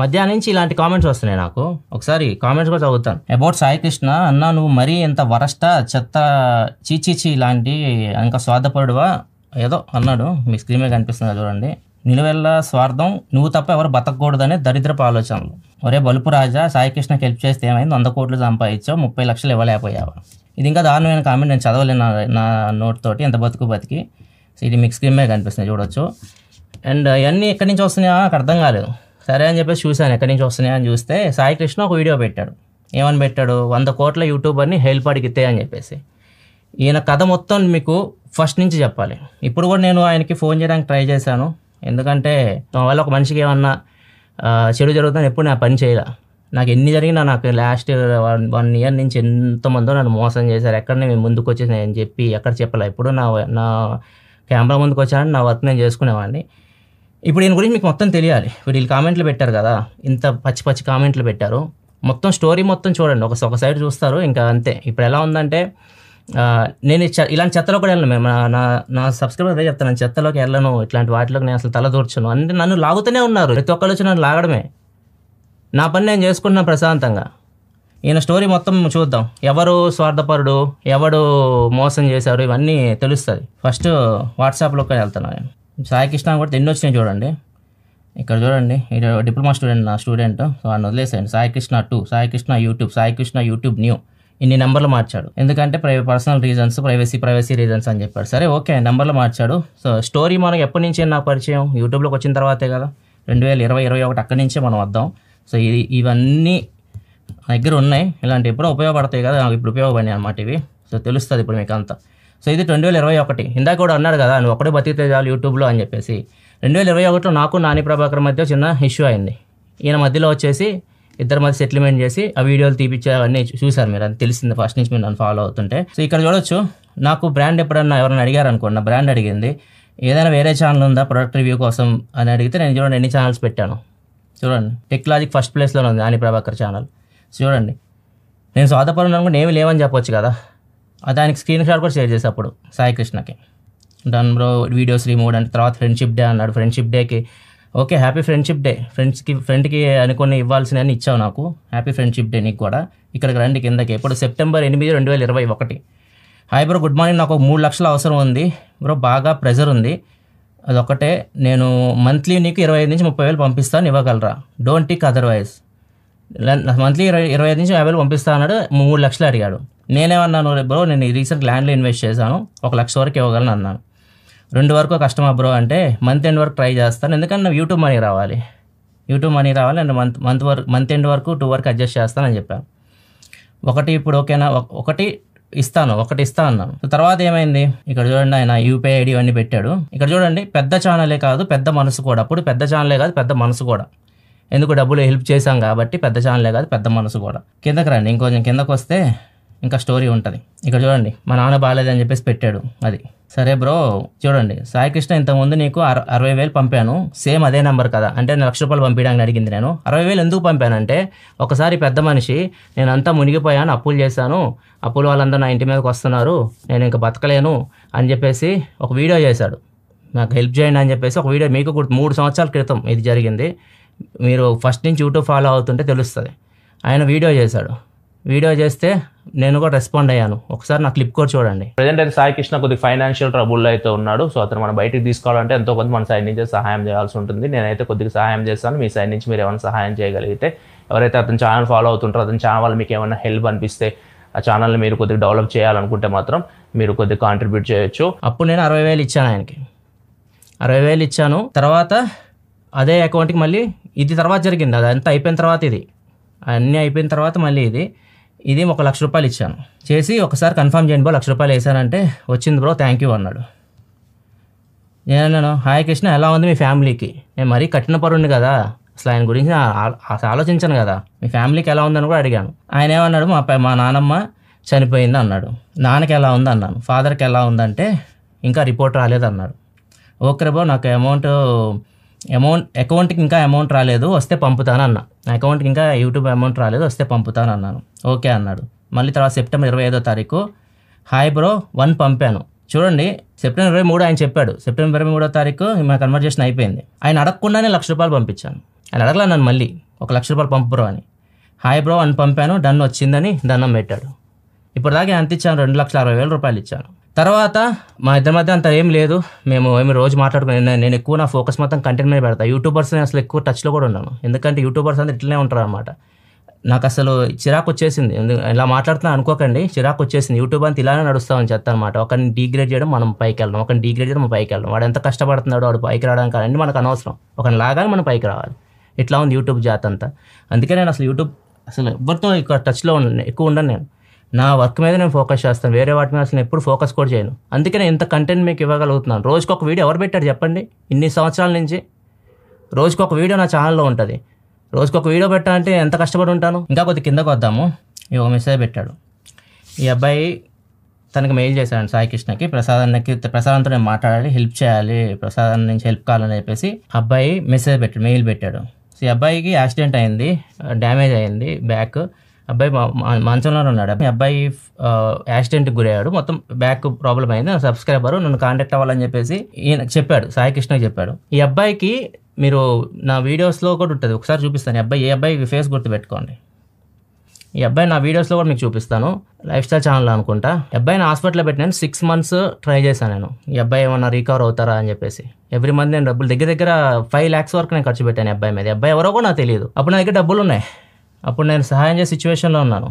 మధ్యాహ్నం నుంచి ఇలాంటి కామెంట్స్ వస్తున్నాయి నాకు. ఒకసారి కామెంట్స్ కూడా చదువుతాను. అబౌట్ సాయి కృష్ణ, అన్నా నువ్వు మరీ ఎంత వరస్టా, చెత్త, చీచీచి ఇలాంటి ఇంకా స్వార్థపడువా ఏదో అన్నాడు. మీ స్క్రీన్ మీద కనిపిస్తుంది చూడండి. నిలువెల్ల స్వార్థం, నువ్వు తప్ప ఎవరు బతకూడదనే దరిద్రపు ఆలోచనలు. ఒరే బలుపు రాజా, సాయి కృష్ణకి హెల్ప్ చేస్తే ఏమైంది? 100 కోట్లు సంపాదించావు, 30 లక్షలు ఇవ్వలేకపోయావా? ఇది ఇంకా దారుణమైన కామెంట్. నేను చదవలేను నా నోట్ తోటి. ఎంత బతికి. సో ఇది మీకు స్క్రీన్ మీద కనిపిస్తుంది చూడొచ్చు. అండ్ ఇవన్నీ ఎక్కడి నుంచి వస్తున్నాయా నాకు అర్థం కాలేదు. సరే అని చెప్పేసి చూశాను ఎక్కడి నుంచి వస్తున్నాయా అని చూస్తే సాయి కృష్ణ ఒక వీడియో పెట్టాడు. ఏమని పెట్టాడు? 100 కోట్ల యూట్యూబర్ని హెల్ప్ అడిగితే అని చెప్పేసి. ఈయన కథ మొత్తం మీకు ఫస్ట్ నుంచి చెప్పాలి. ఇప్పుడు కూడా నేను ఆయనకి ఫోన్ చేయడానికి ట్రై చేశాను. ఎందుకంటే నా వల్ల ఒక మనిషికి ఏమన్నా చెడు జరుగుతుందని ఎప్పుడు నా పని చేయలే. నాకు ఎన్ని జరిగినా, నాకు లాస్ట్ 1 ఇయర్ నుంచి ఎంతమందో నన్ను మోసం చేశారు. ఎక్కడనే మేము ముందుకు వచ్చేసి అని చెప్పి ఎక్కడ చెప్పలే. ఇప్పుడు నా కెమెరా ముందుకు వచ్చానని నా వర్క్ నేను చేసుకునేవాడిని. ఇప్పుడు దీని గురించి మీకు మొత్తం తెలియాలి. వీళ్ళు కామెంట్లు పెట్టారు కదా, ఇంత పచ్చి కామెంట్లు పెట్టారు. మొత్తం స్టోరీ మొత్తం చూడండి. ఒక సైడ్ చూస్తారు ఇంకా అంతే. ఇప్పుడు ఎలా ఉందంటే నేను ఇలాంటి చెత్తలో కూడా వెళ్ళను. మేము నా సబ్స్క్రైబర్ అదే చెప్తాను, నేను చెత్తలోకి వెళ్ళను, ఇట్లాంటి వాటిలోకి నేను అసలు తల దూర్చను. అంటే నన్ను లాగుతూనే ఉన్నారు, ప్రతి ఒక్కరు వచ్చి నన్ను లాగడమే. నా పని నేను చేసుకుంటున్నాను ప్రశాంతంగా. ఈయన స్టోరీ మొత్తం చూద్దాం. ఎవరు స్వార్థపరుడు, ఎవడు మోసం చేశారు, ఇవన్నీ తెలుస్తుంది. ఫస్ట్ వాట్సాప్లోకి వెళ్తున్నాను. సాయి కృష్ణ కూడా ఎన్ని వచ్చినాయి చూడండి. ఇక్కడ చూడండి, ఇది డిప్లొమా స్టూడెంట్, నా స్టూడెంట్. సో ఆయన వదిలేసాను. Sai Krishna 2, Sai Krishna YouTube, Sai Krishna YouTube new. ఇన్ని నెంబర్లు మార్చాడు. ఎందుకంటే పర్సనల్ రీజన్స్, ప్రైవసీ రీజన్స్ అని చెప్పాడు. సరే ఓకే, నెంబర్లు మార్చాడు. సో స్టోరీ మనకు ఎప్పటి నుంచి నాకు పరిచయం? యూట్యూబ్లోకి వచ్చిన తర్వాతే కదా, 2020-21 అక్కడి నుంచే మనం వద్దాం. సో ఇవన్నీ నా దగ్గర ఉన్నాయి. ఇలాంటి ఎప్పుడో ఉపయోగపడతాయి కదా, నాకు ఇప్పుడు ఉపయోగపడినాయి అన్నమాట ఇవి. సో తెలుస్తుంది ఇప్పుడు మీకు అంతా. సో ఇది 2021. ఇందాక కూడా అన్నాడు కదా, నువ్వు ఒకటే బతికితే చాలు యూట్యూబ్లో అని చెప్పేసి. 2021లో నాకు నాని ప్రభాకర్ మధ్య చిన్న ఇష్యూ అయింది. ఈయన మధ్యలో వచ్చేసి ఇద్దరి మధ్య సెటిల్మెంట్ చేసి ఆ వీడియోలు తీపిచ్చే అవన్నీ చూసారు మీరు. అది తెలిసింది ఫస్ట్ నుంచి మీరు నన్ను ఫాలో అవుతుంటే. సో ఇక్కడ చూడొచ్చు, నాకు బ్రాండ్ ఎప్పుడన్నా ఎవరైనా అడిగారు అనుకోండి, నా బ్రాండ్ అడిగింది ఏదైనా వేరే ఛానల్ ఉందా ప్రొడక్ట్ రివ్యూ కోసం అని అడిగితే నేను చూడండి ఎన్ని ఛానల్స్ పెట్టాను. చూడండి, టెక్నాలజీ ఫస్ట్ ప్లేస్లోనే ఉంది నాని ప్రభాకర్ ఛానల్. చూడండి, నేను స్వార్థపరుడు అనుకుంటే ఏమి లేవని చెప్పొచ్చు కదా. దానికి స్క్రీన్ షాట్ కూడా షేర్ చేసి అప్పుడు సాయి కృష్ణకి డన్ బ్రో వీడియోస్ రిమూవ్ అంటే. తర్వాత ఫ్రెండ్షిప్ డే అన్నాడు. ఫ్రెండ్షిప్ డేకి ఓకే, హ్యాపీ ఫ్రెండ్షిప్ డే. ఫ్రెండ్కి అనుకుని ఇవ్వాల్సినవన్నీ ఇచ్చావు నాకు. హ్యాపీ ఫ్రెండ్షిప్ డే నీకు కూడా. ఇక్కడికి రండి కిందకి. ఇప్పుడు September 8, 2021. Hi bro, good morning. నాకు 3 లక్షల అవసరం ఉంది బ్రో, బాగా ప్రెజర్ ఉంది. అదొకటే, నేను మంత్లీ నీకు 25 నుంచి 30 వేలు పంపిస్తాను, ఇవ్వగలరా? Don't tick otherwise. మంత్లీ 25 నుంచి 50 వేలు పంపిస్తా అన్నాడు. 3 లక్షలు అడిగాడు. నేనేమన్నాను, బ్రో నేను రీసెంట్ ల్యాండ్లో ఇన్వెస్ట్ చేశాను, 1 లక్ష వరకు ఇవ్వగలను అన్నాను. 2 వరకు కష్టమా బ్రో అంటే, మంత్ ఎండ్ వరకు ట్రై చేస్తాను, ఎందుకంటే నాకు యూట్యూబ్ మనీ రావాలి అండ్ మంత్ ఎండ్ వరకు 2 వరకు అడ్జస్ట్ చేస్తానని చెప్పాను. ఇప్పుడు ఓకేనా, ఒకటి ఇస్తా అన్నాను. తర్వాత ఏమైంది, ఇక్కడ చూడండి ఆయన యూపీఐ ఐడి అన్నీ పెట్టాడు. ఇక్కడ చూడండి, పెద్ద ఛానలే కాదు పెద్ద మనసు కూడా. అప్పుడు పెద్ద ఛానలే కాదు పెద్ద మనసు కూడా. ఎందుకు, డబ్బులు హెల్ప్ చేశాం కాబట్టి పెద్ద ఛానలే కాదు పెద్ద మనసు కూడా. కిందకి రండి, ఇంకొంచెం కిందకు వస్తే ఇంకా స్టోరీ ఉంటుంది. ఇక్కడ చూడండి, మా నాన్న బాగాలేదని చెప్పేసి పెట్టాడు. అది సరే బ్రో, చూడండి సాయి కృష్ణ ఇంతకుముందు నీకు 60 వేలు పంపాను, సేమ్ అదే నెంబర్ కదా అంటే, నేను 1 లక్ష రూపాయలు పంపించడానికి అడిగింది. నేను 60 వేలు ఎందుకు పంపానంటే, ఒకసారి పెద్ద మనిషి నేనంతా మునిగిపోయాను, అప్పులు చేశాను, అప్పులు వాళ్ళందరూ నా ఇంటి మీదకి వస్తున్నారు, నేను ఇంకా బతకలేను అని చెప్పేసి ఒక వీడియో చేశాడు. నాకు హెల్ప్ చేయండి అని చెప్పేసి ఒక వీడియో, మీకు 3 సంవత్సరాల క్రితం ఇది జరిగింది. మీరు ఫస్ట్ నుంచి యూట్యూబ్ ఫాలో అవుతుంటే తెలుస్తుంది. ఆయన వీడియో చేశాడు. వీడియో చేస్తే నేను కూడా రెస్పాండ్ అయ్యాను. ఒకసారి నా క్లిప్ కూడా చూడండి. ప్రజెంట్ అయితే సాయి కృష్ణ కొద్దిగా ఫైనాన్షియల్ ట్రబుల్లో అయితే ఉన్నాడు. సో అతను మనం బయటికి తీసుకోవాలంటే ఎంతో కొంత మన సైడ్ నుంచి సహాయం చేయాల్సి ఉంటుంది. నేనైతే కొద్దిగా సహాయం చేస్తాను. మీ సైడ్ నుంచి మీరు ఏమైనా సహాయం చేయగలిగితే, ఎవరైతే అతని ఛానల్ ఫాలో అవుతుంటారో అతని ఛానల్ వల్ల మీకు ఏమైనా హెల్ప్ అనిపిస్తే, ఆ ఛానల్ని మీరు కొద్దిగా డెవలప్ చేయాలనుకుంటే మాత్రం మీరు కొద్దిగా కాంట్రిబ్యూట్ చేయొచ్చు. అప్పుడు నేను 60 వేలు ఇచ్చాను ఆయనకి. 60 వేలు ఇచ్చాను. తర్వాత అదే అకౌంట్కి మళ్ళీ ఇది తర్వాత జరిగింది. అదంతా అయిపోయిన తర్వాత, ఇది అన్నీ అయిపోయిన తర్వాత మళ్ళీ ఇది 1 లక్ష రూపాయలు ఇచ్చాను. చేసి ఒకసారి కన్ఫర్మ్ చేయండి బ్రో, 1 లక్ష రూపాయలు వేసానంటే, వచ్చింది బ్రో థ్యాంక్ యూ అన్నాడు. నేను హాయ్ కృష్ణ ఎలా ఉంది మీ ఫ్యామిలీకి? నేను మరీ కఠిన పరుణ్ణి కదా, అసలు ఆయన గురించి ఆలోచించను కదా, మీ ఫ్యామిలీకి ఎలా ఉందని కూడా అడిగాను. ఆయన ఏమన్నాడు, మా నానమ్మ చనిపోయింది అన్నాడు. నాన్నకి ఎలా ఉంది అన్నాను. ఫాదర్కి ఎలా ఉందంటే, ఇంకా రిపోర్ట్ రాలేదు అన్నాడు. ఓకే బ్రో, నాకు అకౌంట్కి ఇంకా అమౌంట్ రాలేదు, వస్తే పంపుతాను అన్నా. అకౌంట్కి ఇంకా యూట్యూబ్ అమౌంట్ రాలేదు, వస్తే పంపుతాను అన్నాను. ఓకే అన్నాడు. మళ్ళీ తర్వాత సెప్టెంబర్ 25వ తారీఖు హాయ్ బ్రో 1 పంపాను. చూడండి, సెప్టెంబర్ 23 ఆయన చెప్పాడు. సెప్టెంబర్ 23వ తారీఖు మా కన్వర్జేషన్ అయిపోయింది. ఆయన అడగకుండానే 1 లక్ష రూపాయలు పంపించాను. ఆయన అడగలా నన్ను మళ్ళీ. 1,00,000 పంపు బ్రో అని. హాయ్ బ్రో అని పంపాను, డన్ వచ్చిందని దండం పెట్టాడు. ఇప్పటిదాకా ఎంత ఇచ్చాను? 2,60,000 రూపాయలు ఇచ్చాను. తర్వాత మా ఇద్దరి మధ్య అంత ఏం లేదు, మేము రోజు మాట్లాడుకుని నేను ఎక్కువ నా ఫోకస్ మొత్తం కంటెంట్ మీద పెడతా. యూట్యూబర్స్ని అసలు ఎక్కువ టచ్లో కూడా ఉన్నాను, ఎందుకంటే యూట్యూబర్స్ అంతా ఇట్లనే ఉంటారు అనమాట. నాకు అసలు చిరాకు వచ్చేసింది, ఇలా మాట్లాడుతున్నా అనుకోకండి, చిరాకు వచ్చేసింది. యూట్యూబ్ అంతా ఇలానే నడుస్తామని చెప్తా అనమాట. ఒకరిని డీగ్రేడ్ చేయడం, మనం పైకి వెళ్ళడం, ఒకరిని డీగ్రేడ్ చేయడం, మనం పైకి వెళ్ళడం. వాడు ఎంత కష్టపడుతున్నాడో వాడు పైకి రావడానికి అన్నీ మనకు అనవసరం, ఒకరిని లాగానే మనం పైకి రావాలి. ఇట్లా ఉంది యూట్యూబ్ జాత్ అంతా. అందుకే నేను అసలు యూట్యూబ్ అసలు ఎవరితో ఎక్కువ టచ్లో ఎక్కువ ఉండను. నేను నా వర్క్ మీద నేను ఫోకస్ చేస్తాను, వేరే వాటి మీద అసలు ఎప్పుడు ఫోకస్ కూడా చేయను. అందుకే నేను ఇంత కంటెంట్ మీకు ఇవ్వగలుగుతున్నాను. రోజుకొక వీడియో ఎవరు పెట్టారు చెప్పండి? ఇన్ని సంవత్సరాల నుంచి రోజుకొక వీడియో నా ఛానల్లో ఉంటుంది. రోజుకొక వీడియో పెట్టాలంటే ఎంత కష్టపడి ఉంటాను. ఇంకా కొద్ది కిందకు వద్దాము. ఒక మెసేజ్ పెట్టాడు ఈ అబ్బాయి, తనకి మెయిల్ చేశాడు సాయి కృష్ణకి. ప్రసాదంతో నేను మాట్లాడాలి, హెల్ప్ చేయాలి, ప్రసాదం నుంచి హెల్ప్ కావాలని చెప్పేసి అబ్బాయి మెయిల్ పెట్టాడు. సో ఈ అబ్బాయికి యాక్సిడెంట్ అయింది, డ్యామేజ్ అయింది బ్యాక్. అబ్బాయి మంచంలోనే ఉన్నాడు. అబ్బాయి యాక్సిడెంట్కి గురయ్యాడు, మొత్తం బ్యాక్ ప్రాబ్లం అయింది. నా సబ్స్క్రైబర్ నన్ను కాంటాక్ట్ అవ్వాలని చెప్పేసి ఈయన చెప్పాడు, సాయి కృష్ణకి చెప్పాడు. ఈ అబ్బాయికి మీరు నా వీడియోస్లో కూడా ఉంటుంది, ఒకసారి చూపిస్తాను. ఏ అబ్బాయి ఫేస్ గుర్తుపెట్టుకోండి. ఈ అబ్బాయి నా వీడియోస్లో కూడా మీకు చూపిస్తాను, లైఫ్ స్టైల్ ఛానల్ అనుకుంటా. ఈ అబ్బాయిని హాస్పిటల్లో పెట్టినాను, 6 months ట్రై చేశాను నేను. ఈ అబ్బాయి ఏమన్నా రికవర్ అవుతారా అని చెప్పేసి ఎవ్రీ మంత్ నేను డబ్బులు దగ్గర 5 lakhs వరకు నేను ఖర్చు పెట్టాను ఈ అబ్బాయి మీద. ఈ అబ్బాయి ఎవరో కూడా నాకు తెలియదు. అప్పుడు నా దగ్గర డబ్బులు ఉన్నాయి, అప్పుడు నేను సహాయం చేసే సిచ్యువేషన్లో ఉన్నాను.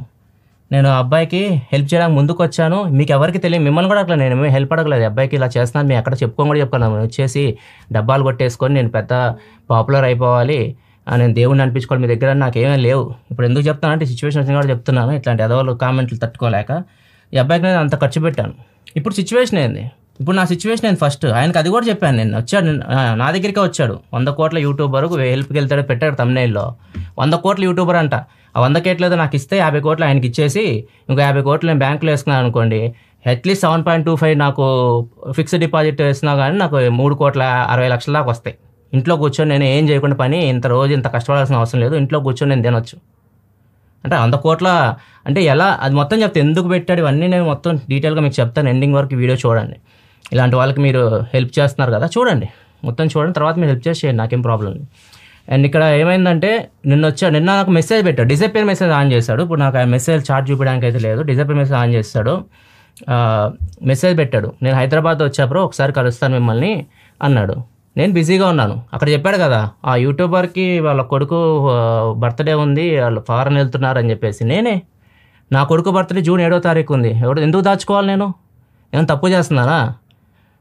నేను అబ్బాయికి హెల్ప్ చేయడానికి ముందుకు వచ్చాను. మీకు ఎవరికి తెలియదు, మిమ్మల్ని కూడా అట్లా నేను హెల్ప్ అడగలేదు. అబ్బాయికి ఇలా చేస్తున్నాను, మేము ఎక్కడ చెప్పుకొని కూడా చెప్పుకున్నాను. వచ్చేసి డబ్బాలు కొట్టేసుకొని నేను పెద్ద పాపులర్ అయిపోవాలి, నేను దేవుడిని అనిపించుకోవాలి మీ దగ్గర, నాకేమీ లేవు. ఇప్పుడు ఎందుకు చెప్తానంటే సిచ్యువేషన్ వచ్చిన కూడా చెప్తున్నాను, ఇట్లాంటి ఎదవలు కామెంట్లు తట్టుకోలేక. ఈ అబ్బాయికి నేను అంత ఖర్చు పెట్టాను. ఇప్పుడు సిచ్యువేషన్ ఏంది? ఇప్పుడు నా సిచ్యువేషన్ ఏంది? ఫస్ట్ ఆయనకు అది కూడా చెప్పాను. నేను వచ్చాడు, నా దగ్గరికే వచ్చాడు. 100 కోట్ల యూట్యూబర్ హెల్ప్కి వెళ్తాడు, పెట్టాడు thumbnail-లో. 100 కోట్ల యూట్యూబర్ అంట. ఆ 100 కోట్లేదో నాకు ఇస్తే 50 కోట్లు ఆయనకి ఇచ్చేసి ఇంకో 50 కోట్లు నేను బ్యాంకులో వేసుకున్నాను అనుకోండి, అట్లీస్ట్ 7.25 నాకు ఫిక్స్డ్ డిపాజిట్ వేసినా కానీ నాకు 3,60,00,000 దాకా వస్తాయి. ఇంట్లో కూర్చొని నేను ఏం చేయకుండా పని ఇంత కష్టపడాల్సిన అవసరం లేదు, ఇంట్లో కూర్చొని నేను తినొచ్చు. అంటే 100 కోట్ల అంటే ఎలా, అది మొత్తం చెప్తే ఎందుకు పెట్టాడు ఇవన్నీ నేను మొత్తం డీటెయిల్గా మీకు చెప్తాను. ఎండింగ్ వరకు వీడియో చూడండి. ఇలాంటి వాళ్ళకి మీరు హెల్ప్ చేస్తున్నారు కదా, చూడండి, మొత్తం చూడండి, తర్వాత మీరు హెల్ప్ చేయండి, నాకేం ప్రాబ్లం లేదు. అండ్ ఇక్కడ ఏమైందంటే నిన్న నాకు మెసేజ్ పెట్టాడు, డిసప్పేర్ మెసేజ్ ఆన్ చేశాడు. ఇప్పుడు నాకు ఆ మెసేజ్ చార్ట్ చూపించడానికి అయితే లేదు, డిసప్పేర్ మెసేజ్ ఆన్ చేస్తాడు. మెసేజ్ పెట్టాడు, నేను హైదరాబాద్ వచ్చా బ్రో, ఒకసారి కలుస్తాను మిమ్మల్ని అన్నాడు. నేను బిజీగా ఉన్నాను. అక్కడ చెప్పాడు కదా ఆ యూట్యూబర్కి వాళ్ళ కొడుకు బర్త్డే ఉంది, వాళ్ళు ఫారెన్ వెళ్తున్నారు అని చెప్పేసి. నా కొడుకు బర్త్డే June 7వ తారీఖు ఉంది. ఎందుకు దాచుకోవాలి? నేను తప్పు చేస్తున్నానా?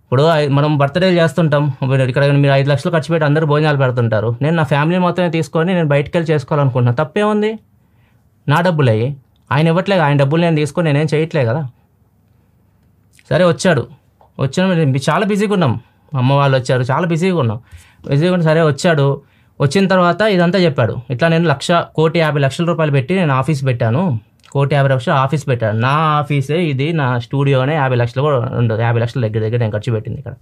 ఇప్పుడు మనం బర్త్డేలు చేస్తుంటాం, ఇక్కడ మీరు 5 లక్షలు ఖర్చు పెట్టి అందరూ భోజనాలు పెడుతుంటారు. నేను నా ఫ్యామిలీ మొత్తమే తీసుకొని నేను బయటకు వెళ్ళి చేసుకోవాలనుకుంటున్నాను, తప్పేముంది? నా డబ్బులు అయ్యి ఆయన ఇవ్వట్లేదు, ఆయన డబ్బులు నేను తీసుకొని నేనేం చేయట్లే కదా. సరే వచ్చాడు, చాలా బిజీగా ఉన్నాం, అమ్మ వాళ్ళు వచ్చారు, చాలా బిజీగా ఉన్నాం. సరే వచ్చాడు. వచ్చిన తర్వాత ఇదంతా చెప్పాడు. ఇట్లా నేను 1,50,00,000 రూపాయలు పెట్టి నేను ఆఫీస్ పెట్టాను, 1,50,00,000 ఆఫీస్ పెట్టాను. నా ఆఫీసే ఇది, నా స్టూడియోనే 50 లక్షలు కూడా ఉండదు, 50 లక్షల దగ్గర నేను ఖర్చు పెట్టింది. ఇక్కడ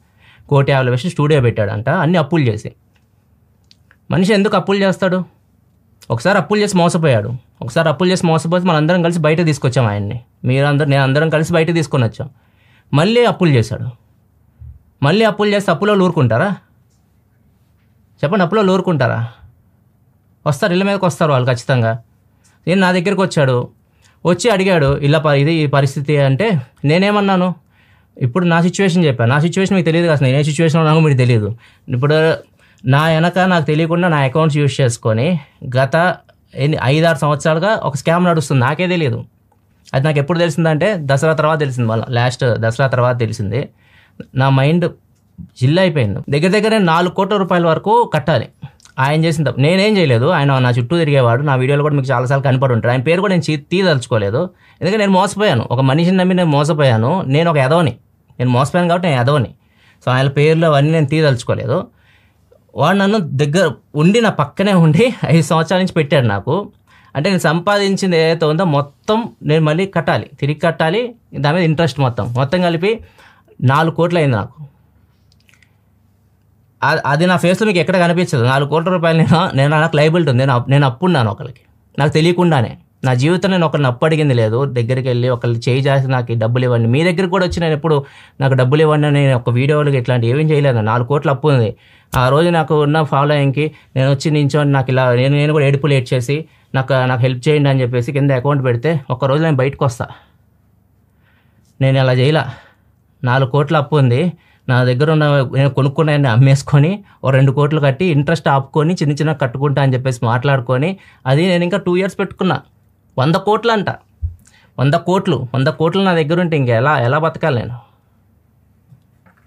1,50,00,000 స్టూడియో పెట్టాడంట, అన్ని అప్పులు చేసి. మనిషి ఎందుకు అప్పులు చేస్తాడు? ఒకసారి అప్పులు చేసి మోసపోయాడు, మోసపోతే మనందరం కలిసి బయట తీసుకొచ్చాం ఆయన్ని. నేను అందరం కలిసి బయట తీసుకొని వచ్చాం. మళ్ళీ అప్పులు చేశాడు. మళ్ళీ అప్పులు చేస్తే అప్పులో ఊరుకుంటారా? చెప్పండి, అప్పులో ఊరుకుంటారా? వస్తారు, ఇళ్ళ మీదకి వస్తారు వాళ్ళు ఖచ్చితంగా. నేను నా దగ్గరికి వచ్చి అడిగాడు, ఇది ఈ పరిస్థితి అంటే నేనేమన్నాను? ఇప్పుడు నా సిచ్యువేషన్ చెప్పాను. నా సిచ్యువేషన్ మీకు తెలియదు కదా, నేను ఏ సిచ్యువేషన్లో ఉన్నానో మీకు తెలియదు. ఇప్పుడు నా వెనక నాకు తెలియకుండా నా అకౌంట్స్ యూజ్ చేసుకొని గత 5-6 సంవత్సరాలుగా ఒక స్కామ్ నడుస్తుంది, నాకే తెలియదు. అది నాకు ఎప్పుడు తెలిసిందంటే దసరా తర్వాత తెలిసింది, మళ్ళీ లాస్ట్ దసరా తర్వాత తెలిసింది. నా మైండ్ జిల్ అయిపోయింది. దగ్గర 4 కోట్ల రూపాయల వరకు కట్టాలి. ఆయన చేసిన తప్పు, నేనేం చేయలేదు. ఆయన నా చుట్టూ తిరిగేవాడు, నా వీడియోలో కూడా మీకు చాలాసార్లు కనపడి ఉంటాడు. ఆయన పేరు కూడా నేను తీదలుచుకోలేదు, ఎందుకంటే నేను మోసపోయాను. ఒక మనిషిని నమ్మి నేను మోసపోయాను. నేను ఒక ఎదవని, నేను మోసపోయాను కాబట్టి నేను ఎదవని. సో ఆయన పేర్లు అవన్నీ నేను తీదలుచుకోలేదు. వాడు నన్ను దగ్గర ఉండి నా పక్కనే ఉండి 5 సంవత్సరాల నుంచి పెట్టాడు నాకు. అంటే నేను సంపాదించింది ఏదైతే ఉందో మొత్తం నేను మళ్ళీ కట్టాలి, తిరిగి కట్టాలి. దాని మీద ఇంట్రెస్ట్ మొత్తం కలిపి 4 కోట్లు అయింది నాకు. అది నా ఫేస్లో మీకు ఎక్కడ కనిపించదు. 4 కోట్ల రూపాయలు నాకు లైబిలిటీ ఉంది. నేను అప్పున్నాను ఒకరికి, నాకు తెలియకుండానే. నా జీవితంలో నేను ఒకరిని అప్పు అడిగింది లేదు. దగ్గరికి వెళ్ళి ఒకళ్ళు చేయి చేసి నాకు డబ్బులు ఇవ్వండి, మీ దగ్గరికి కూడా వచ్చి నేను ఎప్పుడు నాకు డబ్బులు ఇవ్వండి అని నేను ఒక వీడియోలకి ఇట్లాంటి ఏమేం చేయలేదు. 4 కోట్ల అప్పు ఉంది. ఆ రోజు నాకు ఉన్న ఫాలోయింగ్కి నేను వచ్చి నించొని నాకు ఇలా నేను కూడా ఏడుపులు ఏడ్చేసి నాకు హెల్ప్ చేయండి అని చెప్పేసి కింద అకౌంట్ పెడితే ఒక్కరోజు నేను బయటకు వస్తా. నేను అలా చేయలా. 4 కోట్ల అప్పు ఉంది నా దగ్గర ఉన్న, నేను కొనుక్కున్నాయని అమ్మేసుకొని 2 కోట్లు కట్టి ఇంట్రెస్ట్ ఆపుకొని చిన్న కట్టుకుంటా అని చెప్పేసి మాట్లాడుకొని, అది నేను ఇంకా 2 years పెట్టుకున్నా. 100 కోట్లు అంట. 100 కోట్లు నా దగ్గర ఉంటే ఇంకా ఎలా బతకాలి నేను?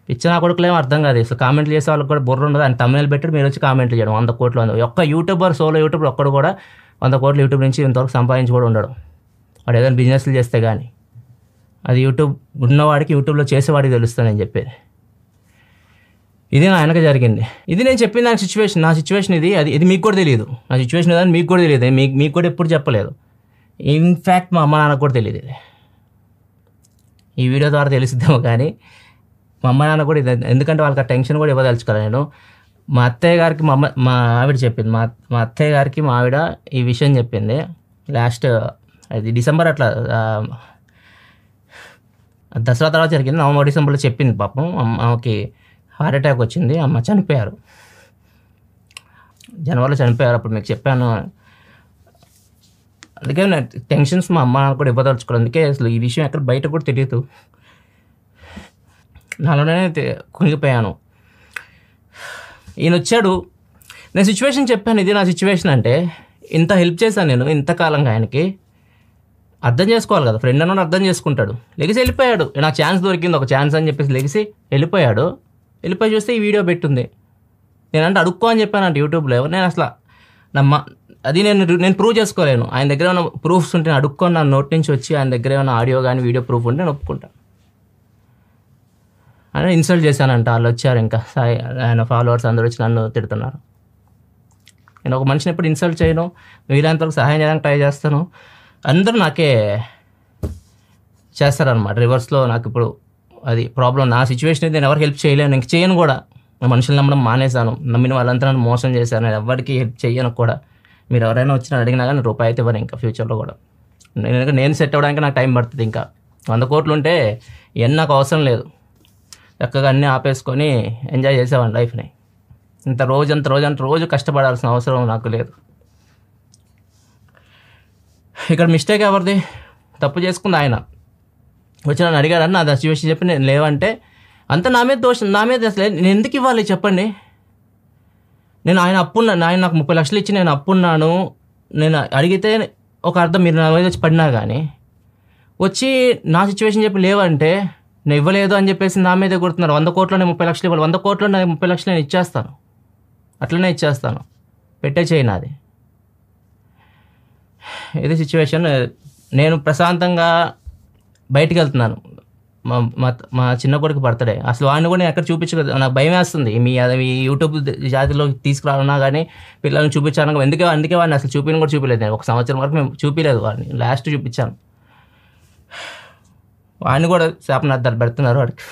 పిచ్చి నా కొడుకులేమో అర్థం కాదు. అసలు కామెంట్లు చేసే వాళ్ళకి కూడా బుర్ర ఉండదు. అని తమిళ పెట్టి మీరు వచ్చి కామెంట్లు చేయడం 100 కోట్లు. ఒక్క యూట్యూబర్, సోలో యూట్యూబర్ ఒక్కడు కూడా 100 కోట్లు యూట్యూబ్ నుంచి ఇంతవరకు సంపాదించి కూడా ఉండడు. వాడు ఏదైనా బిజినెస్లు చేస్తే కానీ. అది యూట్యూబ్ ఉన్నవాడికి, యూట్యూబ్లో చేసేవాడికి తెలుస్తుంది అని చెప్పేది. ఇది నా వెనక జరిగింది. ఇది నేను చెప్పిన నా సిచ్యువేషన్ ఇది మీకు కూడా తెలియదు. నా సిచ్యువేషన్ ఏదని మీకు కూడా తెలియదు. మీకు కూడా ఎప్పుడు చెప్పలేదు. ఇన్ఫ్యాక్ట్ మా అమ్మ నాన్నకు కూడా తెలియదు. ఇది ఈ వీడియో ద్వారా తెలుస్తుందేమో కానీ మా అమ్మ నాన్న కూడా ఇది, ఎందుకంటే వాళ్ళకి ఆ టెన్షన్ కూడా ఇవ్వదలుచుకోవాలి నేను. మా అత్తయ్య గారికి మా ఆవిడ చెప్పింది. మా అత్తయ్య గారికి మా ఆవిడ ఈ విషయం చెప్పింది లాస్ట్ అది డిసెంబర్ అట్లా, దసరా తర్వాత జరిగింది. నవంబర్ డిసెంబర్లో చెప్పింది. పాపం ఆమెకి హార్ట్ అటాక్ వచ్చింది. అమ్మ చనిపోయారు, జనవరిలో చనిపోయారు. అప్పుడు మీకు చెప్పాను. అందుకే టెన్షన్స్ మా అమ్మ కూడా ఇవ్వదలుచుకోవాలి. అందుకే అసలు ఈ విషయం ఎక్కడ బయట కూడా తెలియదు. నాలోనే కుంగిపోయాను. ఈయన వచ్చాడు, నేను సిచ్యువేషన్ చెప్పాను. ఇది నా సిచ్యువేషన్ అంటే ఇంత హెల్ప్ చేశాను నేను ఇంతకాలంగా. ఆయనకి అర్థం చేసుకోవాలి కదా, ఫ్రెండ్ అన్నాడు అర్థం చేసుకుంటాడు. లెగిసి వెళ్ళిపోయాడు. నాకు ఛాన్స్ దొరికింది, ఒక ఛాన్స్ అని చెప్పేసి లెగిసి వెళ్ళిపోయాడు. వెళ్ళిపోయి చూస్తే ఈ వీడియో పెట్టుంది. నేనంటే అడుక్కో అని చెప్పాను యూట్యూబ్లో. నేను అసలు అది నేను ప్రూవ్ చేసుకోలేను. ఆయన దగ్గర ఏమైనా ప్రూఫ్స్ ఉంటే అడుక్కొని నా నోట్ నుంచి వచ్చి ఆయన దగ్గర ఏమైనా ఆడియో కానీ వీడియో ప్రూఫ్ ఉంటే నేను ఒప్పుకుంటాను. అని ఇన్సల్ట్ చేశానంట. వాళ్ళు వచ్చారు, ఇంకా ఆయన ఫాలోవర్స్ అందరూ వచ్చి నన్ను తిడుతున్నారు. నేను ఒక మనిషిని ఎప్పుడు ఇన్సల్ట్ చేయను, వీళ్ళంతవరకు సహాయం చేయడానికి ట్రై చేస్తాను. అందరూ నాకే చేస్తారనమాట రివర్స్లో. నాకు ఇప్పుడు అది ప్రాబ్లం. నా సిచ్యువేషన్ అయితే నేను ఎవరికి హెల్ప్ చేయలేను, ఇంక చేయను కూడా. నా మనుషులు నమ్మడం మానేశాను. నమ్మిన వాళ్ళంతా నన్ను మోసం చేశాను. నేను ఎవరికి హెల్ప్ చేయను కూడా. మీరు ఎవరైనా వచ్చినా అడిగినా కానీ రూపాయి అయితే ఇవ్వను ఇంకా ఫ్యూచర్లో కూడా. నేను సెట్ అవ్వడానికి నాకు టైం పడుతుంది. ఇంకా 100 కోట్లు ఉంటే ఇవన్నీ నాకు అవసరం లేదు. చక్కగా అన్నీ ఆపేసుకొని ఎంజాయ్ చేసేవాడిని లైఫ్ని. రోజు కష్టపడాల్సిన అవసరం నాకు లేదు. ఇక్కడ మిస్టేక్ ఎవరిది? తప్పు చేసుకుంది ఆయన. వచ్చి నన్ను అడిగాడు అన్న, నా సిచ్యువేషన్ చెప్పి నేను లేవంటే అంత నా మీద దోషం, నా మీద అసలు నేను ఎందుకు ఇవ్వాలి చెప్పండి? ఆయన నాకు 30 లక్షలు ఇచ్చి నేను అప్పున్నాను. నేను అడిగితే ఒక అర్థం, మీరు నా మీద వచ్చి పడినా కానీ వచ్చి నా సిచ్యువేషన్ చెప్పి లేవంటే నేను ఇవ్వలేదు అని చెప్పేసి నా మీదే కొడుతున్నారు. 100 కోట్లోనే 30 లక్షలు ఇవ్వాలి. 100 కోట్లు 30 లక్షలు నేను ఇచ్చేస్తాను, అట్లనే ఇచ్చేస్తాను. పెట్టే చేయి నాది. ఇది సిచ్యువేషన్. నేను ప్రశాంతంగా బయటికి వెళ్తున్నాను. మా చిన్న కొడుకు బర్త్డే. అసలు వాడిని కూడా నేను ఎక్కడ చూపించలేదు. నాకు భయం వేస్తుంది. మీ యూట్యూబ్ జాతిలో తీసుకురావాలన్నా కానీ పిల్లల్ని చూపించాను. అందుకే వాడిని అసలు కూడా చూపించలేదు. నేను 1 సంవత్సరం వరకు మేము చూపించలేదు వాడిని. లాస్ట్ చూపించాను. వాడిని కూడా శాపనార్థాలు పెడుతున్నారు వాడికి.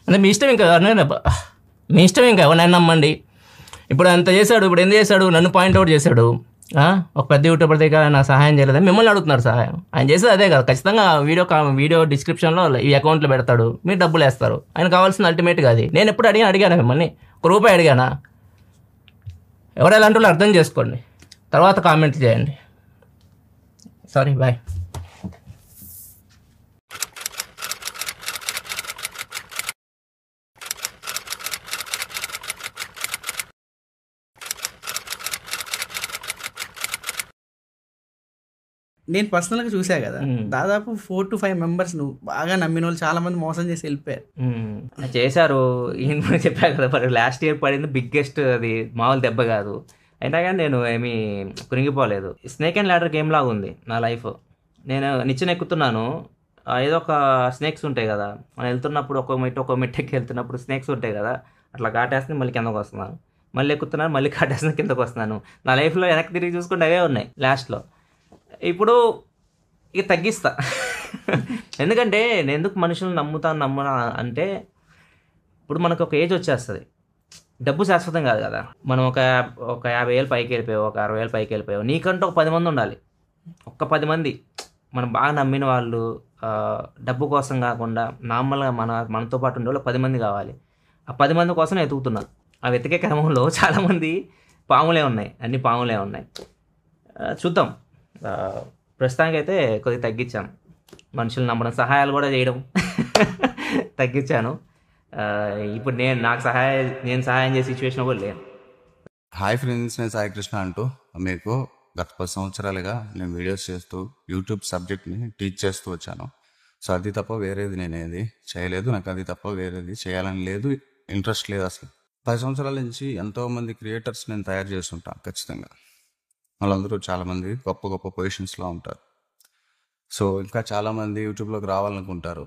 అంటే మీ ఇష్టం ఇంకా ఎవరైనా నమ్మండి. ఇప్పుడు అంత చేశాడు, ఇప్పుడు ఎందుకు చేశాడు? నన్ను పాయింట్అవుట్ చేశాడు. ఒక పెద్ద యూట్యూబర్ దగ్గర నాకు సహాయం చేయలేదని మిమ్మల్ని అడుగుతున్నారు సహాయం. ఆయన చేసేది అదే కదా. ఖచ్చితంగా వీడియో డిస్క్రిప్షన్లో ఈ అకౌంట్లో పెడతాడు, మీరు డబ్బులు వేస్తారు. ఆయన కావాల్సిన అల్టిమేట్గా అది. నేను ఎప్పుడు అడిగాను మిమ్మల్ని? 1 రూపాయి అడిగానా? ఎవరు ఎలాంటి వాళ్ళు అర్థం చేసుకోండి, తర్వాత కామెంట్లు చేయండి. Sorry, bye. నేను పర్సనల్గా చూసా కదా, దాదాపు 4 to 5 మెంబర్స్ నువ్వు బాగా నమ్మిన వాళ్ళు చాలా మంది మోసం చేసి వెళ్ళిపోయారు. చేశారు. ఈయన కూడా చెప్పా కదా, మరి లాస్ట్ ఇయర్ పడింది బిగ్గెస్ట్. అది మామూలు దెబ్బ కాదు. అయినా కానీ నేను ఏమీ కురింగిపోలేదు. స్నేక్ అండ్ ల్యాడర్ గేమ్ లాగా ఉంది నా లైఫ్. నేను నిచ్చెన ఎక్కుతున్నాను, ఏదో ఒక స్నేక్స్ ఉంటాయి కదా, మనం వెళ్తున్నప్పుడు ఒక్కో మెట్టెక్కి వెళ్తున్నప్పుడు స్నేక్స్ ఉంటాయి కదా, అట్లా కాటేస్తే మళ్ళీ కిందకు వస్తున్నాను, మళ్ళీ ఎక్కుతున్నాను, మళ్ళీ కాటేస్తే కిందకు వస్తున్నాను. నా లైఫ్లో వెనక్కి తిరిగి చూసుకుంటే అవే ఉన్నాయి లాస్ట్లో. ఇప్పుడు ఇక తగ్గిస్తా. ఎందుకంటే నేను ఎందుకు మనుషులను నమ్మనా అంటే, ఇప్పుడు మనకు ఒక ఏజ్ వచ్చేస్తుంది. డబ్బు శాశ్వతం కాదు కదా. మనం ఒక 50,000 పైకి వెళ్ళిపోయావు, ఒక 60,000 పైకి వెళ్ళిపోయావు, నీకంటూ ఒక 10 మంది ఉండాలి. ఒక్క 10 మంది మనం బాగా నమ్మిన వాళ్ళు డబ్బు కోసం కాకుండా నార్మల్గా మనతో పాటు ఉండే వాళ్ళు 10 మంది కావాలి. ఆ 10 మంది కోసం వెతుకుతున్నారు. ఆ వెతికే క్రమంలో చాలామంది పాములే ఉన్నాయి, అన్ని పాములే ఉన్నాయి. చూద్దాం. ప్రస్తుతానికైతే కొద్దిగా తగ్గించాను మనుషులు నమ్మడం, సహాయాలు కూడా చేయడం తగ్గించాను. ఇప్పుడు నేను సహాయం చేసే సిచ్యువేషన్ కూడా లేను. హాయ్ ఫ్రెండ్స్, నేను సాయి కృష్ణ అంటూ మీకు గత 10 సంవత్సరాలుగా నేను వీడియోస్ చేస్తూ యూట్యూబ్ సబ్జెక్ట్ని టీచ్ చేస్తూ వచ్చాను. సో అది తప్ప వేరేది నేనేది చేయలేదు. నాకు అది తప్ప వేరేది చేయాలని లేదు, ఇంట్రెస్ట్ లేదు అసలు. 10 సంవత్సరాల నుంచి ఎంతోమంది క్రియేటర్స్ నేను తయారు చేస్తుంటాను ఖచ్చితంగా. వాళ్ళందరూ చాలామంది గొప్ప గొప్ప పొజిషన్స్లో ఉంటారు. సో ఇంకా చాలామంది యూట్యూబ్లోకి రావాలనుకుంటారు.